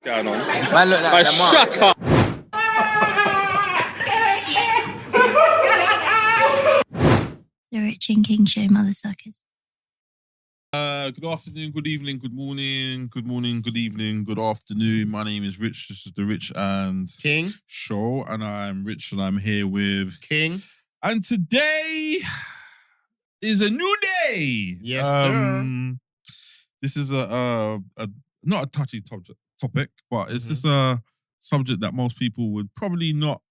Going on. Man, look like Shut up. The Rich and King Show, mother suckers. Good afternoon, good evening, good morning, good evening, good afternoon. My name is Rich. This is the Rich and King. Show, and I'm Rich, and I'm here with King. And today is a new day. Yes, sir. This is a not a touchy topic, but it's just a subject that most people would probably not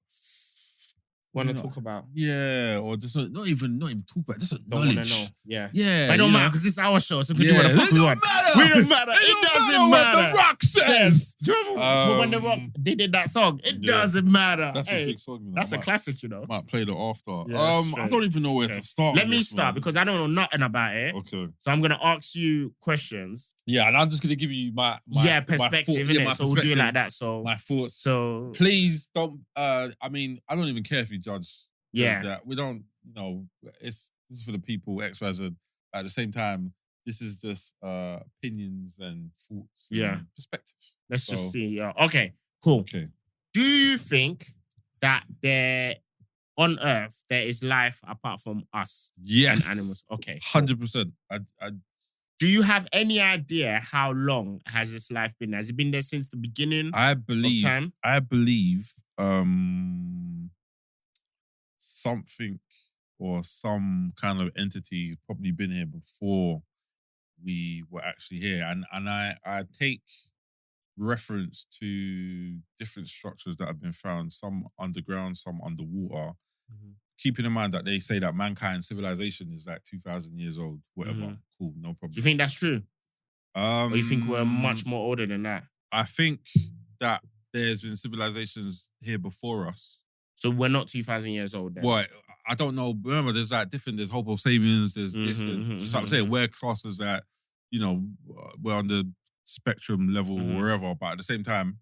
Want to talk about? Yeah, or just not even talk about. Just Don't want acknowledge. to know. Yeah. Yeah, But it don't you matter know. because this is our show, so we can do what the fuck it we don't want. matter. We don't matter. It doesn't matter. What The Rock says. Do you remember when The Rock they did that song? It Yeah. doesn't matter. That's a Hey, big song. You know. that's a Might- classic, you know. Might play that after. Yeah, I straight. don't even know where Okay. to start. Let with me this, start man. because I don't know nothing about it. Okay. So I'm gonna ask you questions. Yeah, and I'm just gonna give you my Perspective, my innit? So we'll do it like that. So My thoughts. so Please don't. I mean, I don't even care if you judge. yeah. That we don't. You know, this is for the people. X, Y, Z. At the same time, this is just opinions and thoughts. Yeah. And perspective. Let's So- just see. Yeah. Okay. Cool. Okay. Do you think that there on Earth there is life apart from us Yes. and animals? Okay. cool. 100%. Do you have any idea how long has this life been? Has it been there since the beginning? I believe. time? I believe. Something or some kind of entity probably been here before we were actually here, and I take reference to different structures that have been found, some underground, some underwater. Keeping in mind that they say that mankind civilization is like 2,000 years old, whatever. Mhm. Cool, no problem. Do you think that's true? Or you think we're much more older than that? I think that there's been civilizations here before us. So we're not 2,000 years old then? Well, I don't know. Remember, there's like different. There's Homo sapiens. There's this. There's, just like I'm saying, we're classes that, you know, we're on the spectrum level or wherever. But at the same time,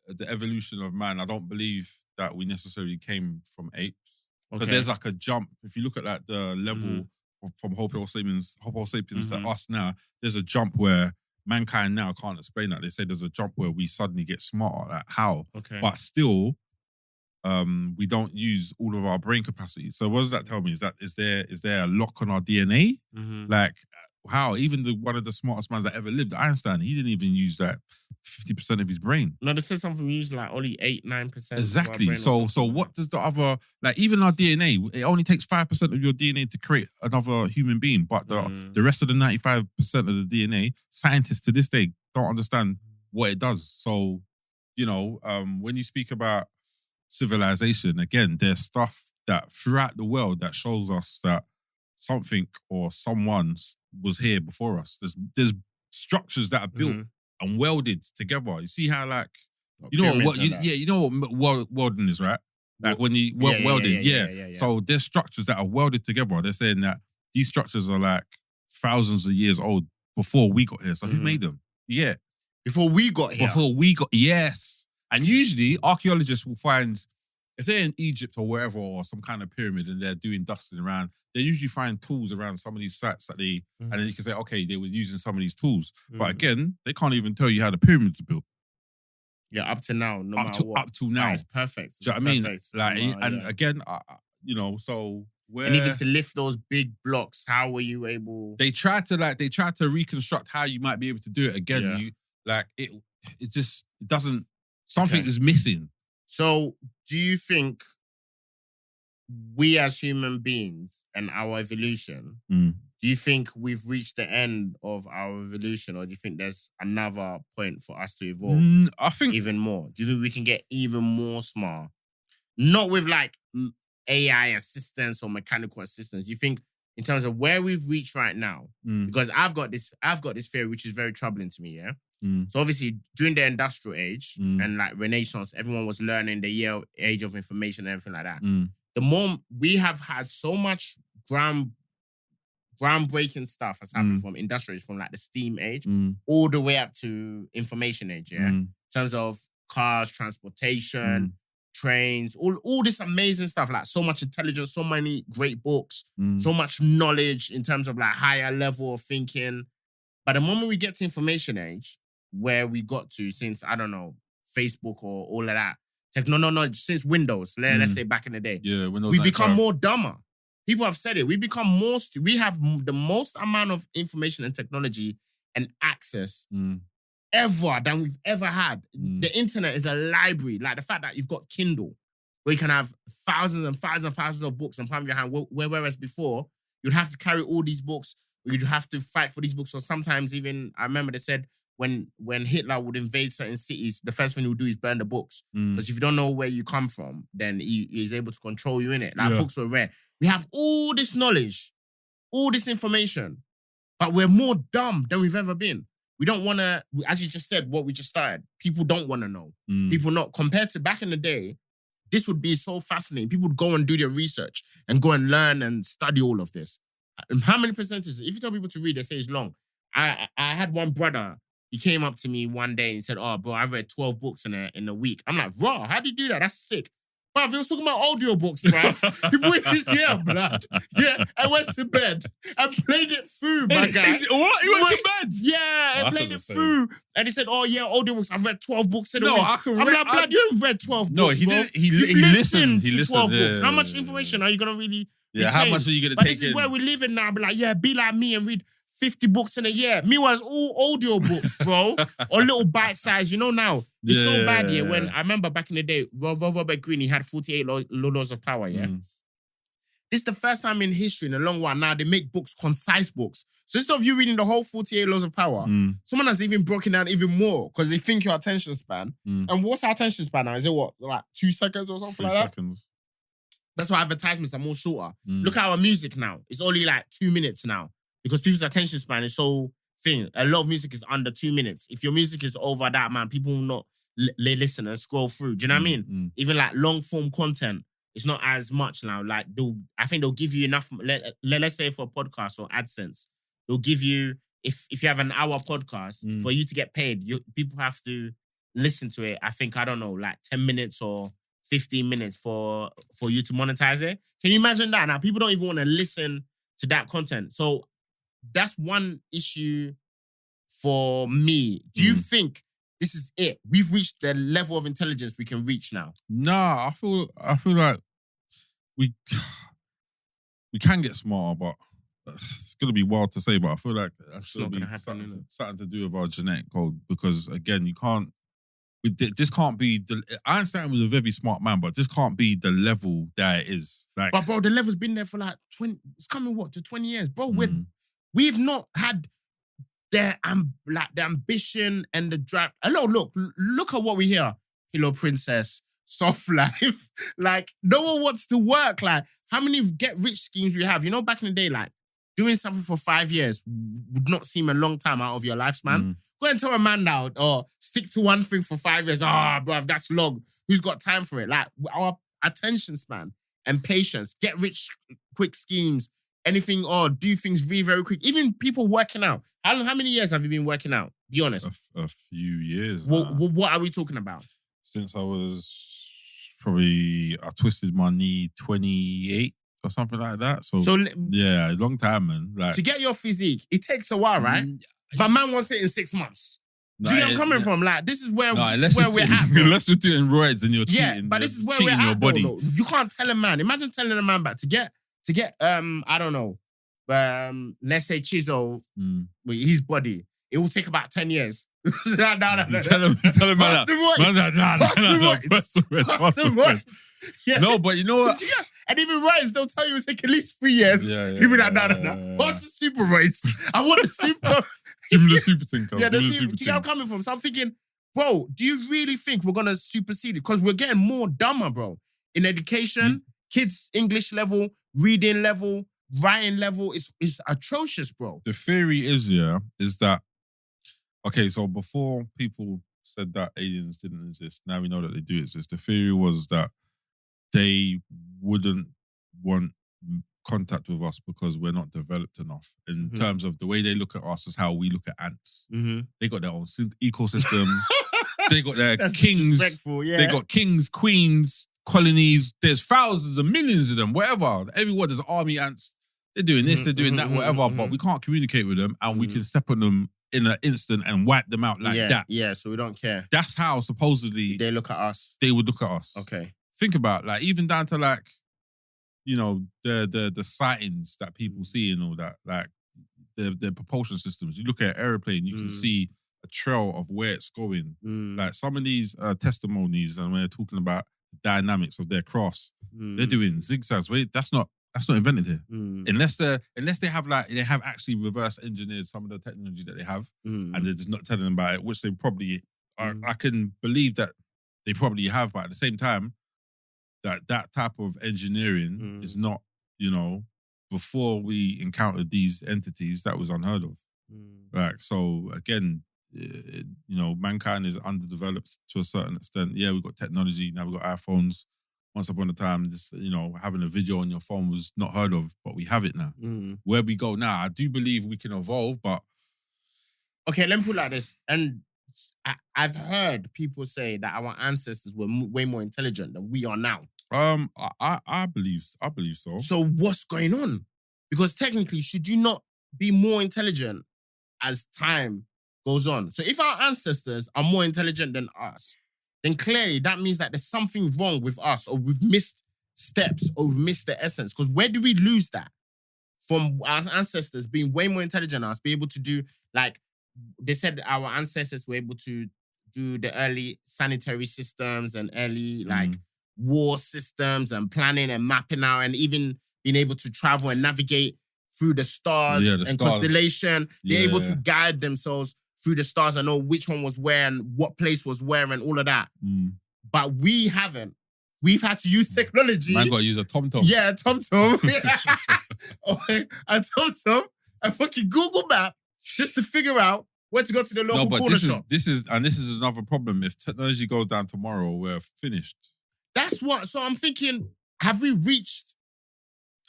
the evolution of man, I don't believe that we necessarily came from apes. Because there's like a jump. If you look at like the level from Homo sapiens to us now, there's a jump where mankind now can't explain that. They say there's a jump where we suddenly get smarter. Like how? Okay. But still, we don't use all of our brain capacity. So what does that tell me? Is there a lock on our DNA? Like how? Even one of the smartest minds that ever lived, Einstein, he didn't even use that 50% of his brain. No, they said something we use like only 8-9%. Exactly. So what does the other, like even our DNA, it only takes 5% of your DNA to create another human being. But the rest of the 95% of the DNA, scientists to this day don't understand what it does. So, you know, when you speak about civilization, again, there's stuff that throughout the world that shows us that something or someone was here before us. There's structures that are built and welded together. You see how like you know what welding is, right? Like when you welding, yeah. So there's structures that are welded together. They're saying that these structures are like thousands of years old before we got here. So who made them? Yeah. Before we got here? Yes. And usually archaeologists will find, if they're in Egypt or wherever, or some kind of pyramid and they're doing dusting around, they usually find tools around some of these sites that they, and then you can say, okay, they were using some of these tools. But again, they can't even tell you how the pyramids are built. Yeah, up to now, no matter what. Up to now. It's perfect. Do you know what I mean? Like, again, you know, so where... And even to lift those big blocks, how were you able... They tried to reconstruct how you might be able to do it again. Yeah. It just doesn't, something is missing. So, do you think we as human beings and our evolution, do you think we've reached the end of our evolution, or do you think there's another point for us to evolve? I think even more. Do you think we can get even more smart? Not with like AI assistance or mechanical assistance. Do you think in terms of where we've reached right now? Because I've got this theory which is very troubling to me, yeah? So obviously during the industrial age and like Renaissance, everyone was learning the age of information and everything like that. The more we have had so much groundbreaking stuff has happened from industrial age, from like the steam age all the way up to information age, yeah? In terms of cars, transportation, trains, all this amazing stuff, like so much intelligence, so many great books, so much knowledge in terms of like higher level of thinking. But the moment we get to information age, where we got to since, I don't know, Facebook or all of that. Since Windows, let's say back in the day. Yeah, Windows We've 95. become more dumber. People have said it. We've become more, we have the most amount of information and technology and access ever than we've ever had. The internet is a library. Like the fact that you've got Kindle, where you can have thousands and thousands and thousands of books in palm of your hand, whereas before, you'd have to carry all these books, or you'd have to fight for these books, or sometimes even, I remember they said, when Hitler would invade certain cities, the first thing he would do is burn the books. Because if you don't know where you come from, then he's able to control you in it. Like books were rare. We have all this knowledge, all this information, but we're more dumb than we've ever been. We don't want to, as you just said, what we just started, people don't want to know. People not, compared to back in the day, this would be so fascinating. People would go and do their research and go and learn and study all of this. And how many percentages? If you tell people to read, they say it's long. I had one brother, he came up to me one day and said, "Oh, bro, I read 12 books in a week." I'm like, "Raw, how do you do that? That's sick." Bruv, he was talking about audiobooks, bruv. He put his blood. Yeah, I went to bed and played it through, my guy. What? You went to bed? Yeah, I played it through. And he said, "Oh, yeah, audiobooks. I've read 12 books in a week." I can I'm like, "Blood, you haven't read 12 no, books, he bro. didn't. He listened listened. to 12 yeah, books. How much information are you going to really how retain? much are you going to But take this is in? where we live in now. Be like, yeah, be like me and read 50 books in a year. Meanwhile, it's all audio books, bro. Or little bite size. You know now, it's so bad here. When I remember back in the day, Robert Greene, he had 48 laws of power, yeah? This is the first time in history in a long while now they make books, concise books. So instead of you reading the whole 48 laws of power, someone has even broken down even more because they think your attention span. And what's our attention span now? Is it what, like 2 seconds or something 3 like that? seconds. That's why advertisements are more shorter. Look at our music now. It's only like 2 minutes now. Because people's attention span is so thin. A lot of music is under 2 minutes. If your music is over that, man, people will not listen and scroll through. Do you know what I mean? Even like long form content, it's not as much now. Like I think they'll give you enough. Let's say for a podcast or AdSense, they'll give you, if you have an hour podcast, for you to get paid, people have to listen to it. I think, I don't know, like 10 minutes or 15 minutes for you to monetize it. Can you imagine that? Now people don't even want to listen to that content. So that's one issue for me. Do you think this is it? We've reached the level of intelligence we can reach now? Nah, I feel like we can get smarter, but it's gonna be wild to say. But I feel like that's gonna be something to do with our genetic code. Because again, you can't. This can't be Einstein was a very smart man, but this can't be the level that it is. Like, but bro, the level's been there for like 20. It's coming to 20 years, bro. We've not had the ambition and the drive. Hello, look at what we hear. Hello, Princess, soft life. Like, no one wants to work. Like, how many get rich schemes we have? You know, back in the day, like, doing something for 5 years would not seem a long time out of your lifespan. Go and tell a man now, or stick to one thing for 5 years. Bruv, that's long. Who's got time for it? Like, our attention span and patience, get rich quick schemes, anything, or do things very, very quick. Even people working out. How many years have you been working out? Be honest. A few years. What are we talking about? Since I was I twisted my knee 28 or something like that. So yeah, a long time, man. Like, to get your physique, it takes a while, right? But man wants it in 6 months. Do you know where I'm coming from? Like, this is where we're at. Unless you're doing roids and you're cheating. Yeah, but this is where we're at. Your body. Though. You can't tell a man. Imagine telling a man back to get I don't know, let's say Chizzo, his body. It will take about 10 years. No. Tell him man that. Yeah. No, but you know what? And even Royce, they'll tell you it'll take at least 3 years. You'll be like, no. What's the super race? I want the super. Give me the super thing. Yeah, the super. Do you know where I'm coming from? So I'm thinking, bro, do you really think we're going to supersede it? Because we're getting more dumber, bro. In education, kids' English level, reading level, writing level, is atrocious, bro. The theory is that, okay, so before people said that aliens didn't exist, now we know that they do exist. The theory was that they wouldn't want contact with us because we're not developed enough in terms of the way they look at us is how we look at ants. They got their own ecosystem. They got their kings. Yeah. They got kings, queens, colonies. There's thousands and millions of them, whatever. Everyone, there's army ants. They're doing this, they're doing that, whatever. But we can't communicate with them and we can step on them in an instant and wipe them out like that. Yeah, so we don't care. That's how supposedly They look at us. they would look at us. Okay. Think about like even down to like, you know, the sightings that people see and all that, like the propulsion systems. You look at an airplane, you can see a trail of where it's going. Like some of these testimonies, and when they're talking about the dynamics of their crafts, they're doing zigzags. Wait, that's not invented here. Unless they have actually reverse engineered some of the technology that they have, and they're just not telling them about it, which they probably I can believe that they probably have, but at the same time, that type of engineering is not, you know, before we encountered these entities, that was unheard of. Like, so again, you know, mankind is underdeveloped to a certain extent. Yeah, we've got technology, now we've got iPhones. Once upon a time, this, you know, having a video on your phone was not heard of, but we have it now. Where we go now, I do believe we can evolve, but... Okay, let me put it like this. And I've heard people say that our ancestors were way more intelligent than we are now. I believe so. So what's going on? Because technically, should you not be more intelligent as time goes on? So if our ancestors are more intelligent than us, then clearly that means that there's something wrong with us, or we've missed steps, or we've missed the essence. Because where do we lose that? From our ancestors being way more intelligent than us, be able to do, like, they said our ancestors were able to do the early sanitary systems and early, like, war systems and planning and mapping out, and even being able to travel and navigate through the stars and constellation. They're able to guide themselves through the stars and know which one was where and what place was where and all of that. But we haven't. We've had to use technology. Man got to use a TomTom. Yeah, a TomTom. A TomTom. A fucking Google map just to figure out where to go to the local corner shop. This is another problem. If technology goes down tomorrow, we're finished. That's what. So I'm thinking, have we reached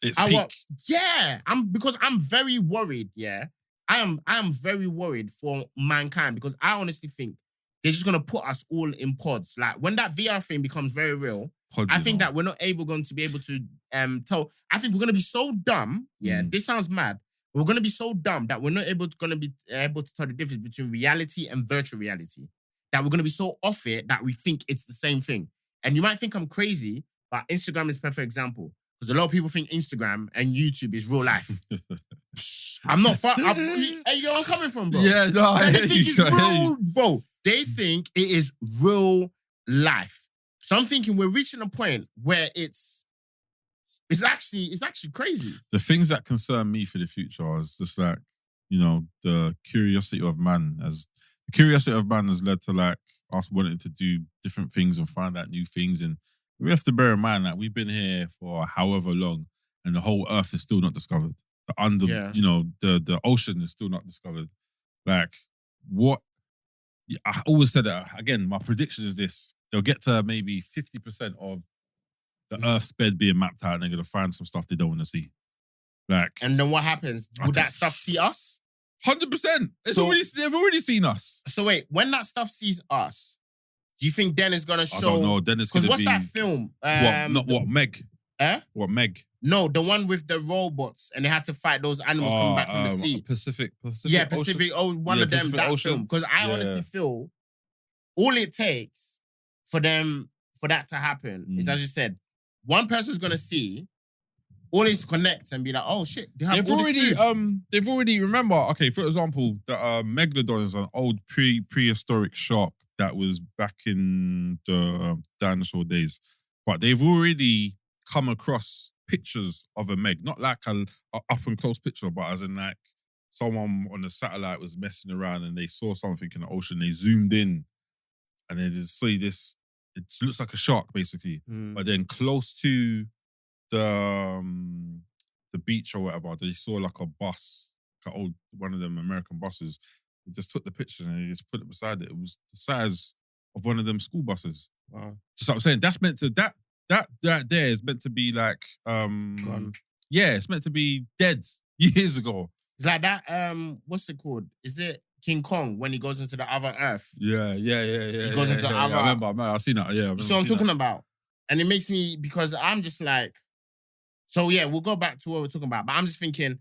its peak? Yeah, because I'm very worried. Yeah, I am very worried for mankind, because I honestly think they're just gonna put us all in pods. Like when that VR thing becomes very real, I think that we're not going to be able to tell. I think we're gonna be so dumb. Yeah, this sounds mad. We're gonna be so dumb that we're not gonna be able to tell the difference between reality and virtual reality. That we're gonna be so off it that we think it's the same thing. And you might think I'm crazy, but Instagram is a perfect example. Because a lot of people think Instagram and YouTube is real life. I'm not far. Hey, you know where I'm coming from, bro? Yeah, no, they think it's real, bro. They think it is real life. So I'm thinking we're reaching a point where it's actually crazy. The things that concern me for the future is just like, you know, the curiosity of man has led to like us wanting to do different things and find out new things. And we have to bear in mind that we've been here for however long and the whole earth is still not discovered. You know, the ocean is still not discovered. Like, what? I always said that, again, my prediction is this. They'll get to maybe 50% of the earth's bed being mapped out and they're going to find some stuff they don't want to see. Like, and then what happens? Would that stuff see us? 100%. They've already seen us. So wait, when that stuff sees us, do you think then it's gonna show? I don't know. Then it's gonna be. Because what's that film? What Meg? What Meg? No, the one with the robots and they had to fight those animals coming back from the sea. Pacific. Yeah, Pacific. Ocean? Oh, one of them. Pacific That Ocean. film. Because I honestly feel all it takes for that to happen is, as you said, one person's gonna see. All needs to connect and be like, oh shit, they've already remember. Okay, for example, the Megalodon is an old prehistoric shark that was back in the dinosaur days, but they've already come across pictures of a Meg, not like a up and close picture, but as in like someone on the satellite was messing around and they saw something in the ocean, they zoomed in, and they just see this. It looks like a shark basically, but then close to the beach or whatever, they saw like a bus, like one of them American buses. They just took the picture and they just put it beside it. It was the size of one of them school buses. Wow. Just what I'm saying, that's meant to that there is meant to be like yeah, it's meant to be dead years ago. It's like that. What's it called? Is it King Kong when he goes into the other Earth? Yeah. He goes into the other. I remember. I've seen that. Yeah. So I'm talking about, and it makes me, because I'm just like. So yeah, we'll go back to what we're talking about. But I'm just thinking,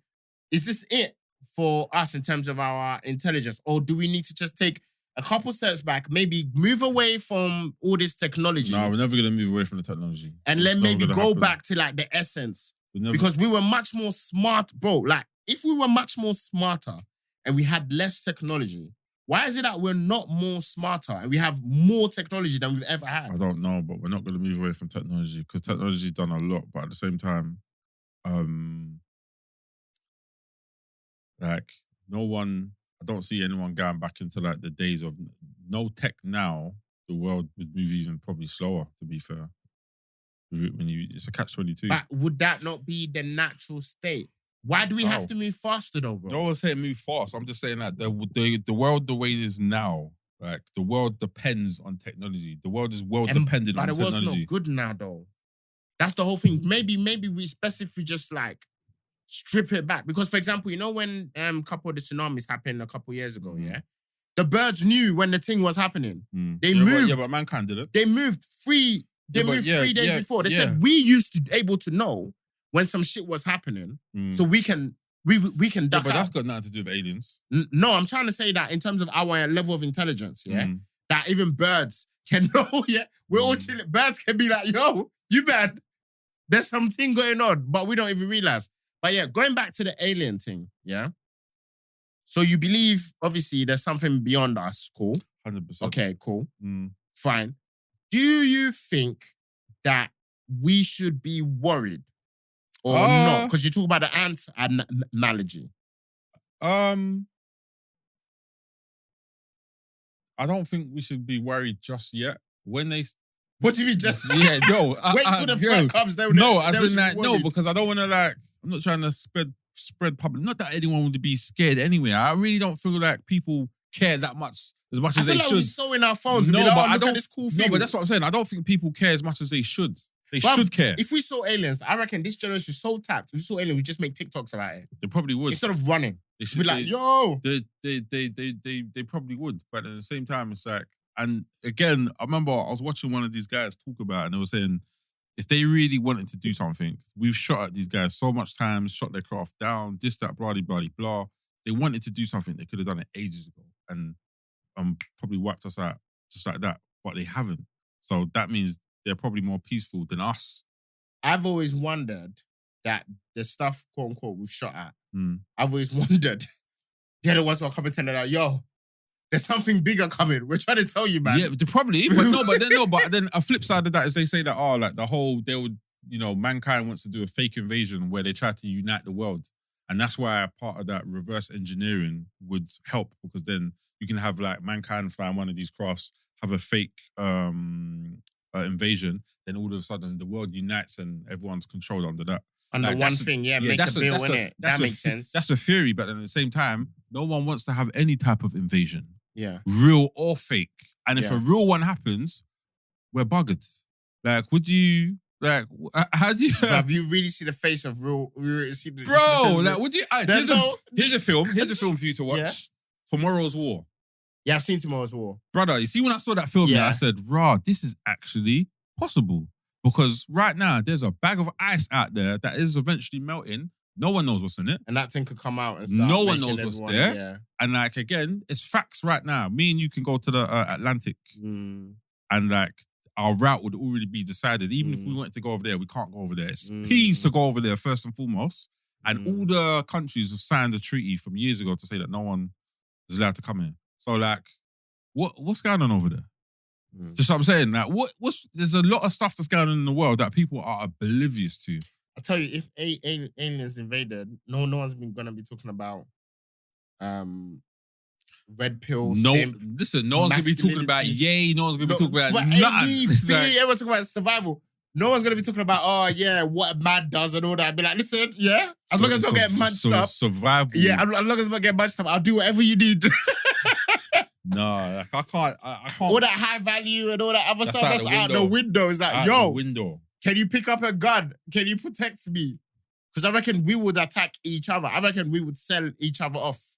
is this it for us in terms of our intelligence? Or do we need to just take a couple steps back, maybe move away from all this technology? No, we're never going to move away from the technology. And It's then never maybe gonna go happen. back to like the essence. We're never- Because we were much more smart, bro. Like, if we were much more smarter and we had less technology, why is it that we're not more smarter and we have more technology than we've ever I had? don't know, but we're not going to move away from technology because technology's done a lot. But at the same time, like I don't see anyone going back into like the days of no tech now. The world would move even probably slower. To be fair, it's a catch-22. But would that not be the natural state? Why do we have No. to move faster though, bro? No one's saying move fast. I'm just saying that the world the way it is now, like the world depends on technology. The world is well dependent But on the world's technology. not good now though. That's the whole thing. Maybe we specifically just like strip it back. Because for example, you know when a couple of the tsunamis happened a couple of years ago, yeah? The birds knew when the thing was happening. They moved. But mankind did it. They moved 3 3 days before. They said we used to able to know when some shit was happening, so we can duck but out. that's got nothing to do with aliens. No, I'm trying to say that in terms of our level of intelligence, that even birds can know, we're all chilling. Birds can be like, yo, you bad. There's something going on, but we don't even realize. But going back to the alien thing, so you believe, obviously, there's something beyond us, cool. 100%. Okay, cool. Fine. Do you think that we should be worried or not? Because you talk about the ant analogy. I don't think we should be worried just yet. When they What do you mean just... Yeah, no. Wait till the threat comes. Because I don't want to I'm not trying to spread public. Not that anyone would be scared anyway. I really don't feel like people care that much as I as feel they like should. we saw in our phones. No, No, like, but oh, I look don't. at this cool thing. No, but that's what I'm saying. I don't think people care as much as they should. They Bruv, should care. If we saw aliens, I reckon this generation is so tapped. If we saw aliens, we just make TikToks about it. They probably would. Instead of running. They We'd should be like, yo. They probably would, but at the same time, it's like, and again, I remember I was watching one of these guys talk about it, and they were saying, if they really wanted to do something, we've shot at these guys so much times, shot their craft down, this, that, blah, blah, blah. They wanted to do something, they could have done it ages ago, and probably wiped us out just like that, but they haven't. So that means they're probably more peaceful than us. I've always wondered that the stuff, quote unquote, we've shot at, I've always wondered, they're the ones who are coming telling us, yo, there's something bigger coming. We're trying to tell you, man. Yeah, probably, but then a flip side of that is they say that, mankind wants to do a fake invasion where they try to unite the world. And that's why part of that reverse engineering would help, because then you can have like mankind flying one of these crafts, have a fake invasion, then all of a sudden the world unites and everyone's controlled under that. And Like, the one thing, make a bill, innit? That makes sense. That's a theory, but at the same time, no one wants to have any type of invasion. Yeah. Real or fake. And if Yeah. a real one happens, we're buggered. Like, would you, like, how do you... Have you really see the face of real... See the, Bro, like, would you... There's Here's a film for you to watch. Yeah. Tomorrow's War. Yeah, I've seen Tomorrow's War. Brother, you see when I saw that film, Yeah. I said, rah, this is actually possible. Because right now, there's a bag of ice out there that is eventually melting. No one knows what's in it. And that thing could come out and start No one making knows what's everyone- there. Yeah. And like, again, it's facts right now. Me and you can go to the Atlantic and like our route would already be decided. Even if we wanted to go over there, we can't go over there. It's peas to go over there first and foremost. And all the countries have signed a treaty from years ago to say that no one is allowed to come in. So like, what's going on over there? Just what I'm saying. Like, there's a lot of stuff that's going on in the world that people are oblivious to. I tell you, if aliens invaded, no one's gonna be talking about red pill. No, simp, listen, no one's gonna be talking about masculinity. no one's gonna be talking about but nothing. It's anything, like, everyone's talking about survival. No one's gonna be talking about, what a man does and all that. I'd be like, listen, as long as I don't get munched up. Survival. Yeah, as long as I don't get munched up, I'll do whatever you need. No, like I can't. All that high value and all that other That's stuff, that's out the window. It's like, Out the window. can you pick up a gun? Can you protect me? Because I reckon we would attack each other. I reckon we would sell each other off.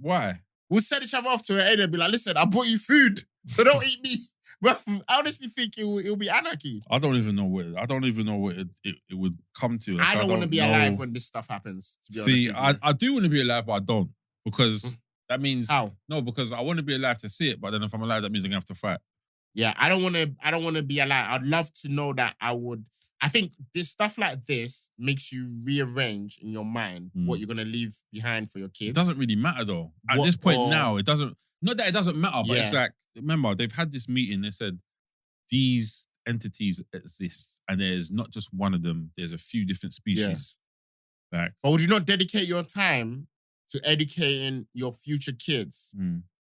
Why? We'll sell each other off to an alien and be like, listen, I brought you food, so don't eat me. But I honestly think it'll be anarchy. I don't even know what it would come to. Like, I don't want to be know. alive when this stuff happens. To be See, honest I do want to be alive, but I don't because that means How? no. Because I want to be alive to see it, but then if I'm alive, that means I'm gonna have to fight. Yeah, I don't want to be alive. I'd love to know that I would. I think this stuff like this makes you rearrange in your mind what you're gonna leave behind for your kids. It doesn't really matter though. At this point now, it doesn't. Not that it doesn't matter, but it's like, remember, they've had this meeting. They said these entities exist, and there's not just one of them. There's a few different species. Like, but would you not dedicate your time to educating your future kids,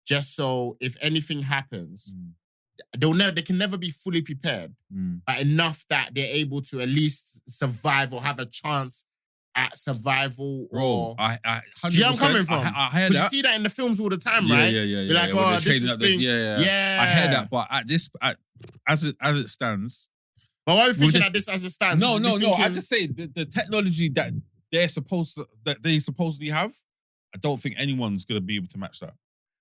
just so if anything happens? They can never be fully prepared, but enough that they're able to at least survive or have a chance at survival. Bro, I do you know where I'm coming from? I heard that. You see that in the films all the time, Yeah, right? yeah. You're like, oh, this is thing. Yeah. I heard that, but as it stands. But why are we thinking that this as it stands? No. I just say the technology that they supposedly have, I don't think anyone's gonna be able to match that.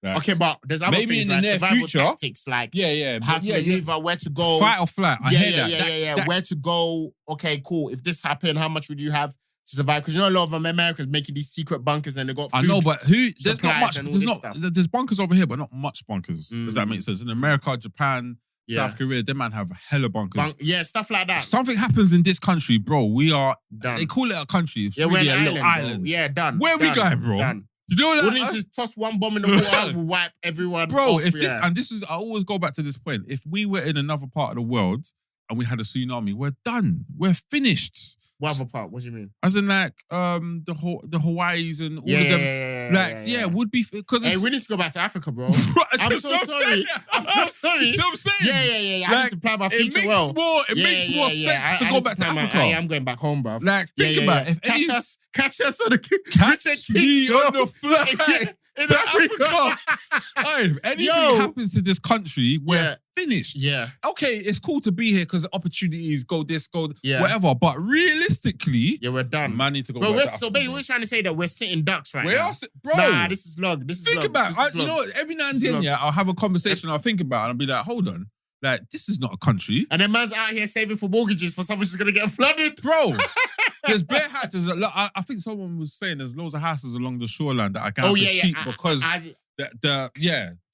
Like, okay, but there's other maybe things in the like near survival future, tactics, like how to maneuver, where to go, fight or flight. I hear that. Yeah. Where to go? Okay, cool. If this happened, how much would you have to survive? Because you know a lot of Americans making these secret bunkers and they got food. I know, but there's not much. There's there's bunkers over here, but not much bunkers. Does that make sense? In America, Japan, South Korea, them man have hella bunkers. Stuff like that. If something happens in this country, bro, we are done. They call it a country. It's really a little island. Bro. Yeah, done. Where we going, bro? Done. You know that? We need to toss one bomb in the water, we'll wipe everyone bro, off. I always go back to this point. If we were in another part of the world and we had a tsunami, we're done. We're finished. What other part? What do you mean? As in like the Hawaiis and all of them. Would be because hey, we need to go back to Africa, bro. I'm so sorry. I'm so sorry. You see what I'm saying? Yeah. I need to plan my future well. It makes more sense to go back to Africa. I'm going back home, bro. Like, think about it. Catch us on the Catch me on the fly. In Africa. Hey, if anything happens to this country, we're finished. Yeah. Okay, it's cool to be here because opportunities go whatever. But realistically, we're done. Man, need to go. So basically, we're trying to say that we're sitting ducks right now. Bro. Nah, this is log. Think about it. You know what? Every now and then, I'll have a conversation. I'll think about it. And I'll be like, hold on. Like, this is not a country. And then man's out here saving for mortgages for someone who's going to get flooded. Bro, there's bare houses. I think someone was saying there's loads of houses along the shoreline that I can't cheap because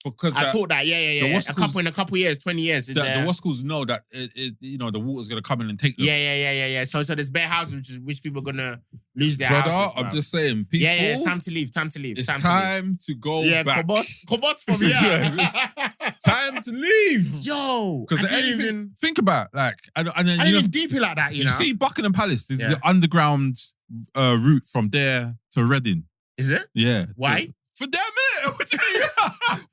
because I thought that, in a couple years, 20 years. The Waskals know that the water's gonna come in and take them. Yeah. So there's bare houses which people are gonna lose their houses. Brother, I'm just saying, people. Yeah, it's time to leave. It's time to go back. Kobot from here. It's time to leave. Yo, because think about and then I didn't even deep it like that. You know, see Buckingham Palace. There's the underground route from there to Reading. Is it? Yeah. Why? For them, innit? What do you mean?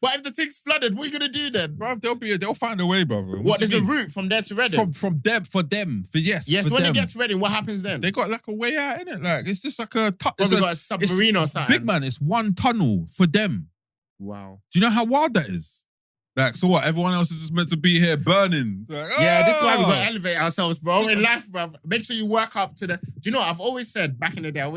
But if the thing's flooded, what are you gonna do then? Bro, they'll find a way, brother. What there's a route from there to Reading? From them, for yes. Yes, for when them. they get to Reading, what happens then? They got like a way out, innit? Like it's just like a got a submarine or something. Big man, it's one tunnel for them. Wow. Do you know how wild that is? Like, so what? Everyone else is just meant to be here burning. Like, this is why we got to elevate ourselves, bro. In life, bro. Make sure you work up to the... Do you know, I've always said, back in the day, I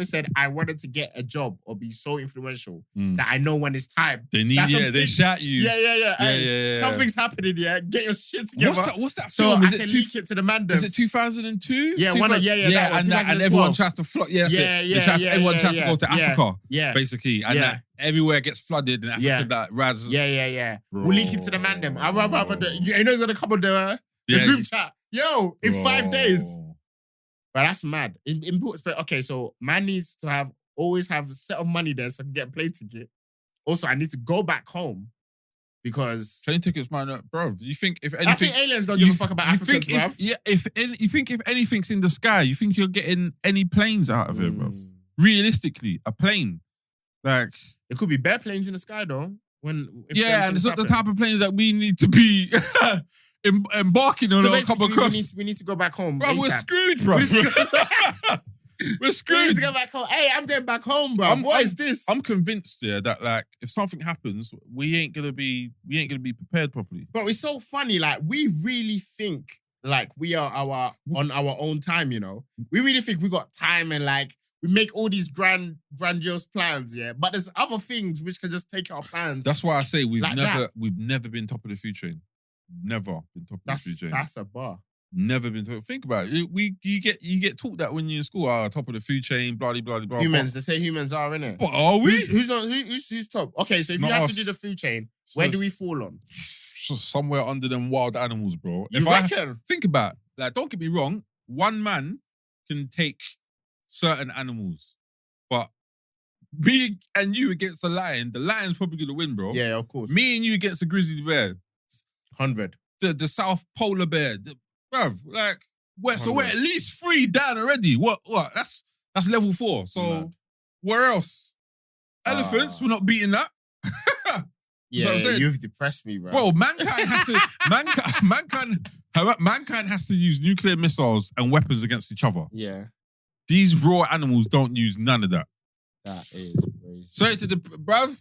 wanted to get a job or be so influential that I know when it's time. They need, they shout you. Yeah. Something's happening, Get your shit together. What's that so film? I can leak it to the man. Is it 2002? Yeah, and everyone tries to flock. Everyone tries to go to Africa, basically. And everywhere gets flooded and Africa that rises. Yeah. We'll leak it to the man them. I'd rather you know gonna come on the group chat. Yo, in 5 days. But that's mad. Okay, so man needs to always have a set of money there so I can get a plane ticket. Also, I need to go back home because plane tickets, man, bro. You think if anything, I think aliens don't give a fuck about Africans, bro. You think if anything's in the sky, you think you're getting any planes out of it, bro? Realistically, a plane, like it could be bare planes in the sky though. And it's not the type of planes that we need to be embarking on or come across. We need to go back home. Bro, we're screwed, bro. We're screwed. We need to go back home. Hey, I'm going back home, bro. What is this? I'm convinced, that like if something happens, we ain't gonna be prepared properly. Bro, it's so funny. Like we really think like we are on our own time. You know, we really think we got time and like. We make all these grandiose plans, but there's other things which can just take our plans. That's why I say we've never been top of the food chain. Never been top of the food chain. That's a bar. Never been top. Think about it. You get taught that when you're in school. Top of the food chain. Blah blah blah blah. Humans. They say humans are, innit? But are we? Who's top? Okay, so if you Not had us. to do the food chain, where do we fall on? Somewhere under them wild animals, bro. You reckon? Think about, like, don't get me wrong. One man can take certain animals, but me and you against the lion's probably gonna win, bro. Yeah, of course. Me and you against a grizzly bear, 100. the South Polar bear, bruv. Like, so we're at 100. least 3 down already. What? That's level 4. So Mad. where else? Elephants, we're not beating that. Yeah, what I'm saying. you've depressed me, bro. Bro, mankind has to use nuclear missiles and weapons against each other. Yeah, These raw animals don't use none of that. that is crazy. Sorry to the bruv.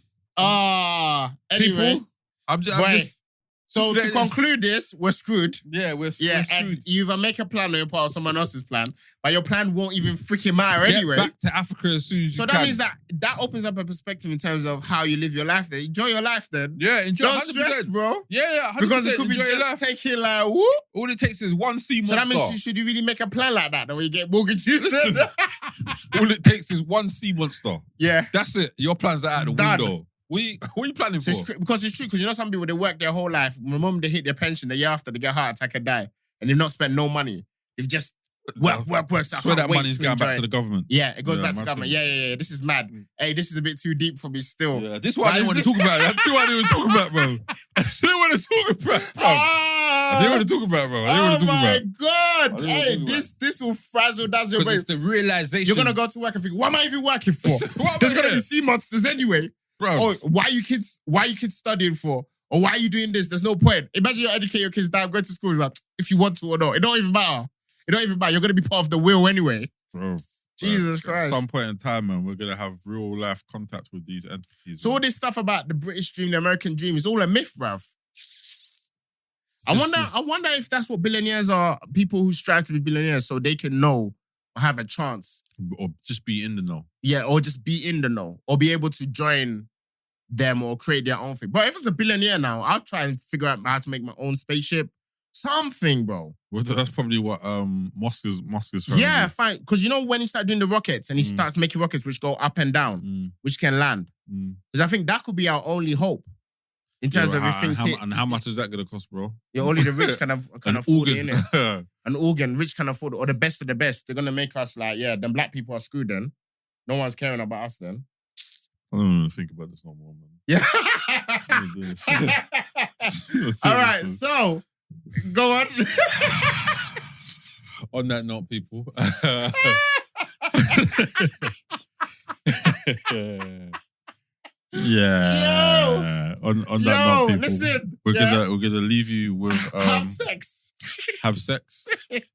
Anyway. People, I'm Wait. just So to conclude this, we're screwed. yeah, we're Yeah, screwed. and you either make a plan or you're part of someone else's plan, but your plan won't even freaking matter Get anyway. back to Africa as soon as So you that can. means that opens up a perspective in terms of how you live your life. Then enjoy your life, then. Yeah, enjoy. Don't 100%. stress, bro. Yeah, 100%. Because it could be enjoy your just life. taking like whoop. All it takes is one sea So that monster. means should you really make a plan like that? The way you get mortgages. Listen. All it takes is one sea monster. Yeah. That's it. Your plans are out the Done. window. What are you planning So for? because it's true, because you know some people they work their whole life. The moment they hit their pension, the year after they get a heart attack and die, and they've not spent no money. They've just work. So I Swear can't that wait money's to going enjoy back to it. the government. Yeah, it goes Yeah, back to my government. thing. Yeah. This is mad. Hey, this is a bit too deep for me still. Yeah, this is what I Why didn't want is to this- talk about. That's what I didn't want to talk about, bro. I didn't want to talk about, bro. I didn't want to talk about, bro. I didn't want to talk my about. God. I didn't Hey, wanna talk this will frazzle dazzle your Because brain. it's the realization. You're gonna go to work and think, what am I even working for? What am There's I gonna here? be sea monsters anyway. Bro. Oh, why you kids studying for? Or why are you doing this? There's no point. Imagine you educate your kids down, go to school, like, if you want to or not. It don't even matter. You're gonna be part of the will anyway. Bro, Jesus At Christ. some point in time, man, we're gonna have real life contact with these entities. So all man. this stuff about the British dream, the American dream, is all a myth, bruv. I wonder if that's what billionaires are, people who strive to be billionaires so they can know or have a chance. or just be in the know. Yeah, or just be in the know. Or be able to join them or create their own thing. But if it's a billionaire now, I'll try and figure out how to make my own spaceship. Something, bro. Well, that's probably what Musk is trying Yeah, to fine. Because you know when he started doing the rockets and he starts making rockets which go up and down, do. which can land. Because I think that could be our only hope. In terms of if things hit. And how much is that gonna cost, bro? Yeah, only the rich can An afford organ. it, innit? An organ, rich can afford it. Or the best of the best. They're gonna make us like, yeah, then black people are screwed then. No one's caring about us then. I don't even think about this no more, man. Yeah. I'm gonna do this. All right, so go on. On that note, people. Yeah. On that note, people. Listen. We're yeah. gonna leave you with Have sex. have sex.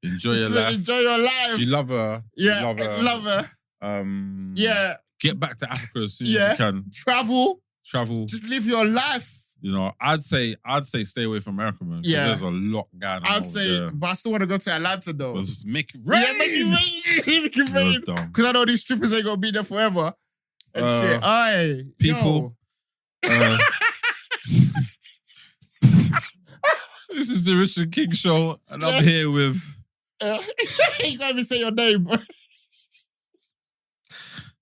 Enjoy your life. Enjoy your life. If you love her. Yeah, Love her. Yeah, Get back to Africa as soon as Yeah. you can. travel. Travel. Just live your life. You know, I'd say stay away from America, man. 'cause Yeah. There's a lot going on. I'd over say, there. but I still want to go to Atlanta though. But just make it rain. Yeah, make it rain. Make it You're rain. dumb. Because I know these strippers ain't gonna be there forever. And shit. Aye. people. This is the Richard King Show, and I'm here with. You can't even say your name.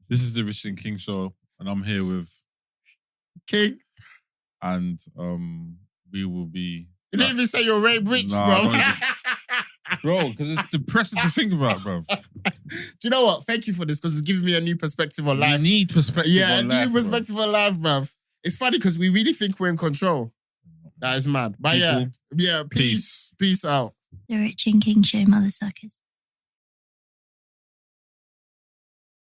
This is the Richard King Show, and I'm here with, King. and we will be. You didn't even say you're Ray Rich, Nah, bro. I don't Bro, because it's depressing to think about, bro. Do you know what? Thank you for this because it's giving me a new perspective on You life. need perspective Yeah, a on new life, perspective on life, bruv. It's funny because we really think we're in control. That is mad. But People, yeah, peace out. The Rich and King Show, mother suckers.